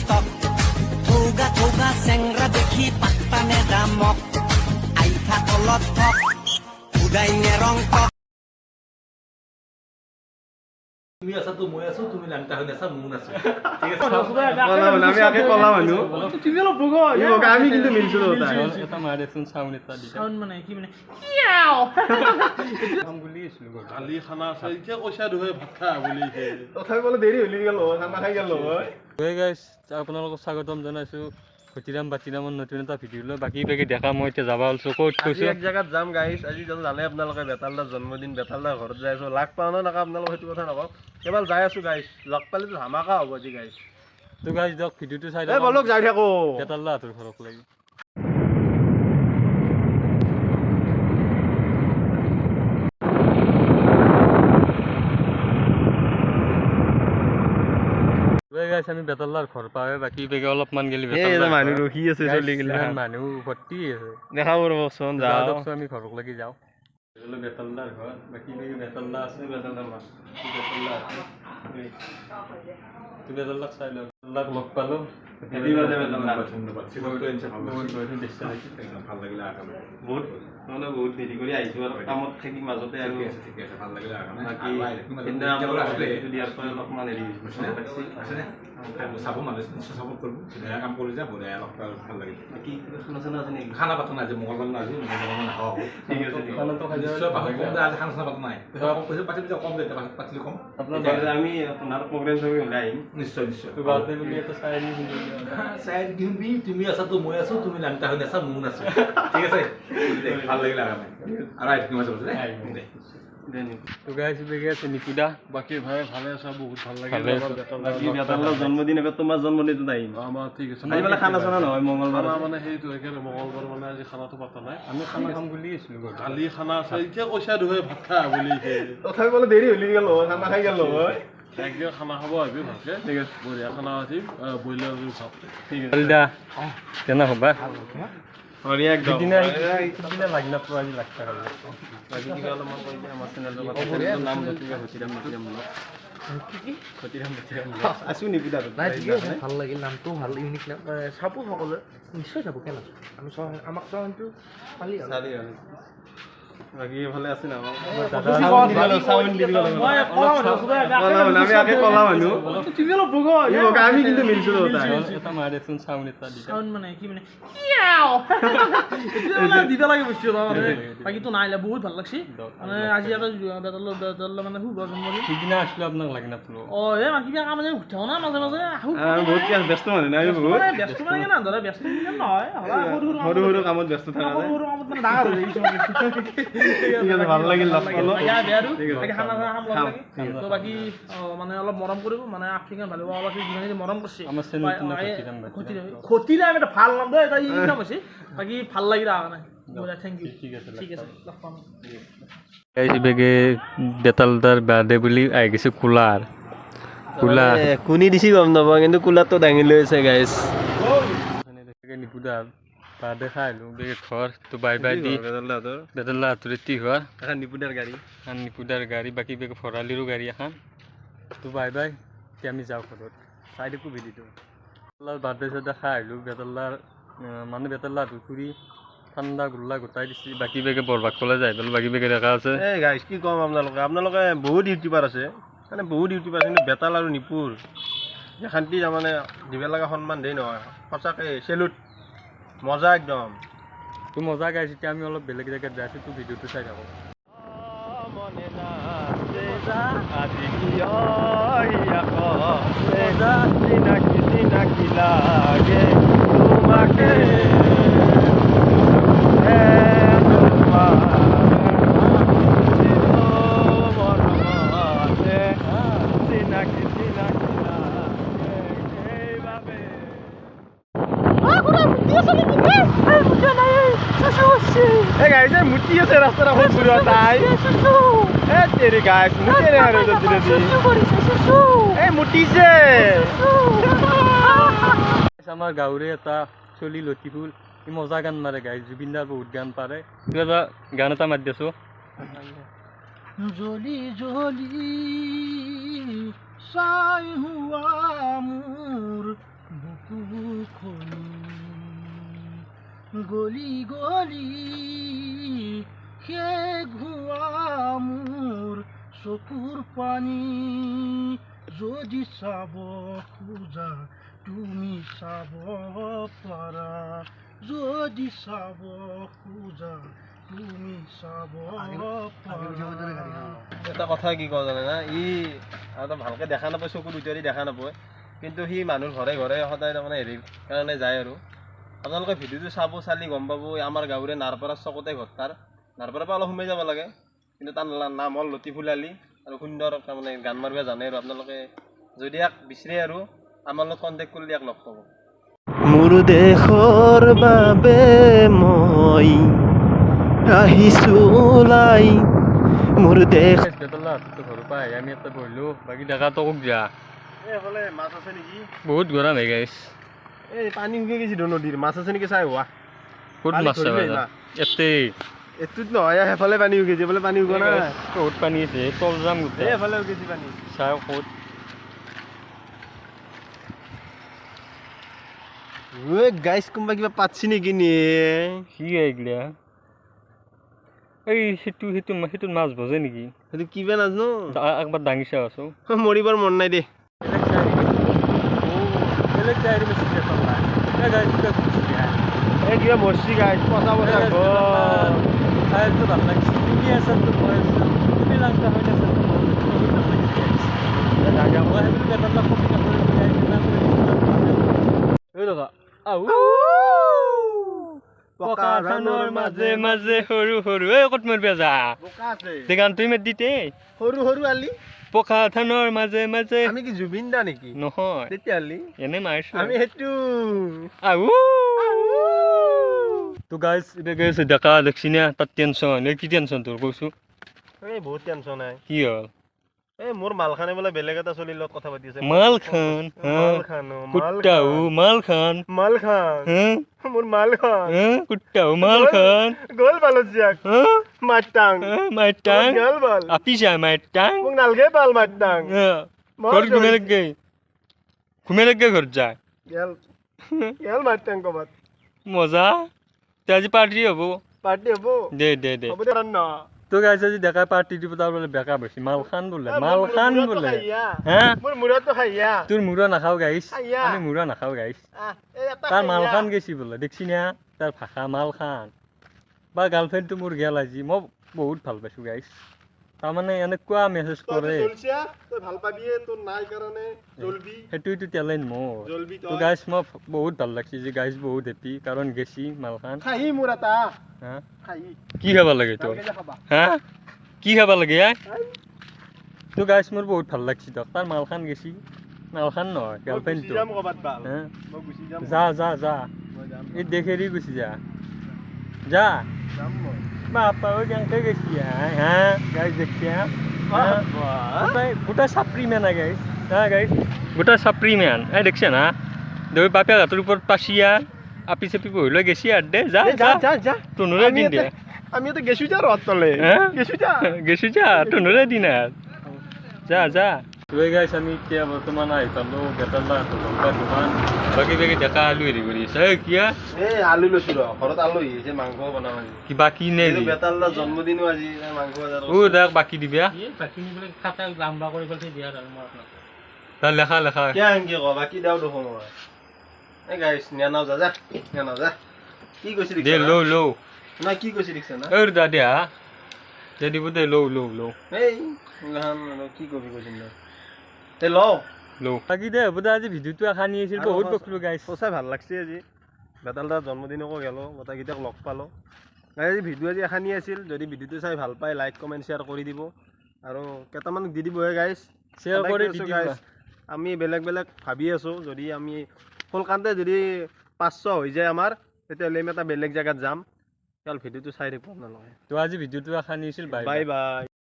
তক থৌগা থৌগা চেংৰা দেখি পাত্তা নেদামক আইঠা তলত থক উদাই নেৰং তক তুমি আছা তো মই আছো তুমি নামটা হই নাছা মুন আছো ঠিক আছে আমি আগে কলা মানুহ তুমি অলপ বগা আমি কিন্তু মিলছো এটা মাৰেচোন সাউন্ড এটা দি সাউন্ড মানে কি মানে ইয়াও কাম বুলি আছিলো কালি খানা আছে এতিয়া কৈছা দুহে ভাত খা বুলি তথাপি বলে দেৰি হলি গেল খানা খাই গেল হে গাইস আপোনালোকক স্বাগতম জনাইছো খতিৰাম বাতিৰামৰ নতুন এটা ভিডিঅ লৈ বাকি বেগে দেখা মই এতিয়া যাবা অলছো ক'ত কৈছো এক জায়গাত যাম গাইস আজি যদি জানে আপোনালোকে বেতালদাৰ জন্মদিন বেতালদাৰ ঘৰত যাই আছো লাখ পাও না আপোনালোক সেইটো কথা নকওঁ কেৱল যাই আছো গাইস লগ পালে তো ধামাকা হ'ব আজি গাইস তো গাইস দক ভিডিঅটো চাই এই বলক যাই থাকো বেতালদাৰ হাতৰ ঘৰক লাগি গাইস আমি বেতালদাৰ ঘৰ পাৱে বাকি বেগে অলপমান গেলি বেতালদাৰ মানুহ ৰখি আছে চলি গিলা মানুহ ভৰ্তি আছে দেখা পৰবচোন যাও আমি ঘৰক লাগি যাও এলো বেতালদাৰ ঘৰ বাকি বেগে বেতালদাৰ আছে বেতালদাৰ মা বেতালদাৰ তুমি বেতালদাৰ চাই লও বেতালদাৰ লগ পালো হেভি বাজে বেতালদাৰ ধন্যবাদ সিগটো এনছে ভাল লাগিলে আকামে বহুত মানে বহুত দেৰি কৰি আহিছো আৰু কামত থাকি মাজতে আৰু ঠিক আছে ভাল লাগিলে আকামে বাকি ইন্দা আমাৰ আসলে দিয়াৰ পৰ অলপমান হেৰি আছে চাব মানে সাপোর্ট করব সেটা কাম করে যাব বড় অলপ ভাল লাগে কি শুনছনা আছে নেকি খানা পাতো না যে মঙ্গলবার না আজি মঙ্গলবার না খাও ঠিক আছে খানা তো খাই যাও বাকি কম আজ খানা পাতো নাই পয়সা পাতি যে কম দিতে পাতিলে কম আপনার আমি আপনার প্রোগ্রাম সব উলাই নিশ্চয় নিশ্চয় তো বাদে বলি তো সাইড নি সাইড গিমবি তুমি আছা তো মই আছো তুমি নামটা হই নাছা মুন আছো ঠিক আছে ভাল লাগিলে আগামে আর আইট কি মাছ বলছ তো গাইস বেগে আছে নিকুদা বাকি ভাই ভালে আছে বহুত ভাল লাগে বাকি বেতালদাৰ জন্মদিন এবাৰ তোমাৰ জন্মদিনটো নাই আমাৰ ঠিক আছে আজি মানে খানা চানা নহয় মঙ্গলবাৰ মানে সেইটো একেবাৰে মঙ্গলবাৰ মানে আজি খানাটো পাতা নাই আমি খানা খাম বুলি আছিলো কালি খানা আছে এতিয়া কৈছা দুহে ভাত খা বুলি তথাপি বলে দেৰি হলি গেল খানা খাই গেল একদিন খানা খাব আহিবি ভালকে ঠিক আছে বঢ়িয়া খানা আছে ব্ৰইলাৰ ভাত ঠিক আছে দা কেনা হবা বঢ়িয়া একদম দিনা লাগিনা তো আজি লাখ টাকা বাকি কি অলপমান কৈ দিয়া আমাৰ চেনেলৰ নাম লতিকা খতিৰাম বাতিৰাম খতিৰাম বাতিৰাম আছো নিবিদা নাই ঠিক আছে ভাল লাগিল নামটো ভাল ইউনিক নাম চাব সকলোৱে নিশ্চয় যাব কেন আমি আমাক চাওনটো পালি বাকি ভালে আছে না আমি আগে কলা মানুহ তুমি অলপ বগা আমি কিন্তু মিলছো এটা মাৰেচোন সাউন্ড এটা দি সাউন্ড মানে কি মানে ইয়াও এটা দিবা লাগে বস্তু মানে বাকি তো নাইলা বহুত ভাল লাগছি মানে আজি এটা বেতাল মানে খুব জন্মদিন সিদিনা আসলে আপোনাক লাগিনা তো ও এ মাকি কাম মানে উঠাও না মাঝে মাঝে বহুত ব্যস্ত মানে নাই বহুত ব্যস্ত মানে না ধৰা ব্যস্ত নহয় সৰু সৰু কামত ব্যস্ত থাকা যায় সৰু কামত মানে ডাঙৰ হৈ গৈছে ঠিক আছে ভাল লাগিল লগ পালো খানা খাম লগ লাগি তো বাকি মানে অলপ মৰম কৰিব মানে আফ্ৰিকান ভালো অলপ যিমানে মৰম কৰিছে আমাৰ চেনেলটো খতিৰাম এটা ভাল নাম দে এটা ই নাম আছে বাকি ভাল লাগি ৰা নাই থ্যাংক ইউ ঠিক আছে লগ পাম এই বেগে বেতালদাৰ বাদে বুলি আই গৈছে কুলাৰ কোনি দিছি গম নাপাওঁ কিন্তু কুলাৰটো দাঙি লৈ আছে গাইছ নিকুদাৰ বাদে খাইলো বেগে ঘৰ তো বাই বাই দি বেতালদাৰ তুৰেতি ঘৰ এখন নিকুদাৰ গাড়ী বাকি বেগে ভৰালিৰো গাড়ী এখন তো বাই বাই আমি যাওঁ ঘৰত চাই দেখো ভিডিঅ'টো বেতালদাৰ বাৰ্থডে চাৰ্থডে খাই আহিলোঁ বেতালদাৰ মানে বেতালদাৰ ঘূৰি ঠাণ্ডা গোল্লা গোটাই দিছে বাকি বেগে বৰবাগ কলে যাই পেলাই বাকি বেগে দেখা আছে এই গাইছ কি কম আপোনালোকে বহুত ইউটিউবাৰ আছে মানে বহুত ইউটিউবাৰ কিন্তু বেতাল আৰু নিপুৰ শান্তি তাৰমানে দিব লগা সন্মান দেই নহয় সঁচাকৈ চেলুট মজা একদম তো মজা গাইছ এতিয়া আমি অলপ বেলেগ জেগাত যাই আছো তো ভিডিঅ'টো চাই থাকো মুটি আছে ৰাস্তাত এখন ঘূৰা তাই তেৰি গাইছ মুটি আৰু এই মুটিছে আমাৰ গাঁৱৰে এটা চলি লতিফুল ই মজা গান মাৰে গাইছ জুবিনদাৰ বহুত গান পাৰে কিবা গান এটা মাতি আছো জলি জলি চাই হুৱা মোৰ বুকুখনি গলি গলি শেষ হোৱা মোৰ চকুৰ পানী যদি চাব খোজা তুমি চাব পাৰা যদি চাব খোজা তুমি চাব পাৰা এটা কথা কি কওঁ জানে না আৰু ভালকৈ দেখা নাপায় চকুৰ ভিতৰি দেখা নাপায় কিন্তু সি মানুহৰ ঘৰে ঘৰে সদায় তাৰমানে হেৰিৰ কাৰণে যায় আৰু আপোনালোকে ভিডিঅ'টো চালি গম পাব আমাৰ গাঁৱৰে নাৰপাৰা চকতে ঘৰ তাৰ নাৰপাৰাৰ পৰা অলপ সোমাই যাব লাগে কিন্তু তাৰ নাম হ'ল লতিফুল আলি আৰু সুন্দৰ তাৰমানে গান মাৰিব জানে আৰু আপোনালোকে যদি ইয়াক বিচাৰে আৰু আমাৰ লগত কণ্টেক্ট কৰিলে ইয়াক লগ পাব মোৰ দেশৰ বাবে মই আহিছোঁ ওলাই মোৰ দেশ বেতলা ঘৰৰ পৰা আহি আমি ইয়াতে বহিলোঁ বাকী ডেকা তোক যা এইফালে মাছ আছে নেকি বহুত গৰম হৈ গাইছ এই পানী শুকাই গৈছে নদীৰ মাছ আছে নেকি চাই হোৱা ক'ত মাছ চাবা ইয়াতে এইটোত নহয় সেইফালে পানী শুকাইছে এইফালে পানী শুকা নাই বহুত পানী আছে তল যাম গোটেই এইফালে শুকাইছে পানী চাওঁ ক'ত ঐ গাইছ কোনোবা কিবা পাতছি নেকি নিয়ে কি এইগিলা এই সেইটো মাছ ভজে নেকি সেইটো কিবা নাজানো একবাৰ দাঙি চাওঁ আছোঁ মৰিবৰ মন নাই দে এই কিবা মৰছি গাইছ পচা পচা পকা ধানৰ মাজে মাজে সৰু সৰু এই ক'ত মৰিবা যা গানটোৱে মাত দিতে সৰু সৰু আলি পকা ধানৰ মাজে মাজে আমি কি জুবিন দা নেকি নহয় তেতিয়াহ'লে এনে মাৰিছো আমি সেইটো তো গাইছ এতিয়া গৈছে ডেকা দেখছি না তাত টেনশ্যন এই কি টেনশ্যন তোৰ কৈছো এই বহুত টেনশ্যন নাই কি হ'ল এই মোৰ মালখানে বোলে বেলেগ এটা চলিৰ লগত কথা পাতি আছে মালখান কুত্তাও মালখান মালখান মোৰ মালখান কুত্তাও মালখান গ'ল বালজিয়াক মাটাং মাইটাং গ'ল বাল আপিছা মাইটাং মোক নালগে বাল মাটাং ঘৰ ঘুমে লাগে ঘৰত যা গ'ল মাটাং ক'বাত মজা তে আজি পাৰ্টি হ'ব পাৰ্টি হ'ব দে হ'ব দে ন তো গাইছে আজি ডেকা পাৰ্টি দিব তাৰ বোলে বেকা বেছি মালখান বোলে হা মোৰ মূৰতো খাইয়া তোৰ মূৰা নাখাওঁ গাইছ খাইয়া। আমি মূৰা নাখাওঁ গাইছ তাৰ মালখান গেছি বোলে দেখছি না তাৰ ভাষা মালখান বা গাৰ্লফ্ৰেণ্ডটো মোৰ গেল আজি মই বহুত ভাল পাইছোঁ গাইছ তাৰমানে এনেকুৱা মেছেজ কৰে তই ভাল পাবিয়ে তোৰ নাই কাৰণে জলবি সেইটোৱেতো টেলেণ্ট মোৰ জলবি তো গাইছ মই বহুত ভাল লাগছি যে গাইছ বহুত হেপী কাৰণ গেছি মালখান খাহি মোৰ এটা হা খাহি কি খাব লাগে তোৰ হা কি খাব লাগে তো গাইছ মোৰ বহুত ভাল লাগছি তোক তাৰ মালখান গেছি মালখান নহয় গাৰ্লফ্ৰেণ্ডটো যা যা যা এই দেখেৰি গুচি যা যা বাপা ওই কেনেকৈ গেছি হা গাইছ দেখছি গোটাই চাপৰি মেন গাইছ হা গাইছ গোটাই চাপৰি মেন এই দেখছে না দেউ বাপে হাতৰ ওপৰত পাচিয়া আপি চাপি বহি লৈ গেছি আৰু দে যা যা তোনৰে দিন দে আমি তো গেছু যা ৰথ তলে গেছু যা তোনৰে দিন আৰু যা তুই গাইছ আমি এতিয়া বৰ্তমান আহি পালোঁ বেতালা দোকান বাকী ডেকা আলু হেৰি কৰি আছে কিয়া এই আলু লৈছো ঘৰত আলহী আহিছে মাংস বনাম আজি কি বাকী নে বেতালাৰ জন্মদিনো আজি মাংস ও দেখ বাকী দিবা তাৰ লেখা কিয় এনকে ক বাকী দাও দেখোন মই এই গাইছ নিয়ানাও যা কি কৈছে দে লৌ নাই কি কৈছে দেখিছা না দা দিয়া দে দিব দে লৌ এই কি কবি কৈছিল তে লওঁ বাকী দে হ'ব দে আজি ভিডিঅ'টো আনি আছিল বহুত বকলো গাইছ সঁচাই ভাল লাগছে আজি বেতালদাৰ জন্মদিনকো গেলোঁ গোটেইকেইটাক লগ পালোঁ আজি ভিডিঅ' আজি এখানি আছিল যদি ভিডিঅ'টো চাই ভাল পায় লাইক কমেণ্ট শ্বেয়াৰ কৰি দিব আৰু কেইটামান দি দিবহে গাইছ শ্বেয়াৰ কৰি দি গাইছ আমি বেলেগ ভাবি আছোঁ যদি আমি সোনকালতে যদি 500 হৈ যায় আমাৰ তেতিয়াহ'লে আমি এটা বেলেগ জেগাত যাম ভিডিঅ'টো চাই থাকিব আপোনালোকে তো আজি ভিডিঅ'টো আনি আছিল বাই বাই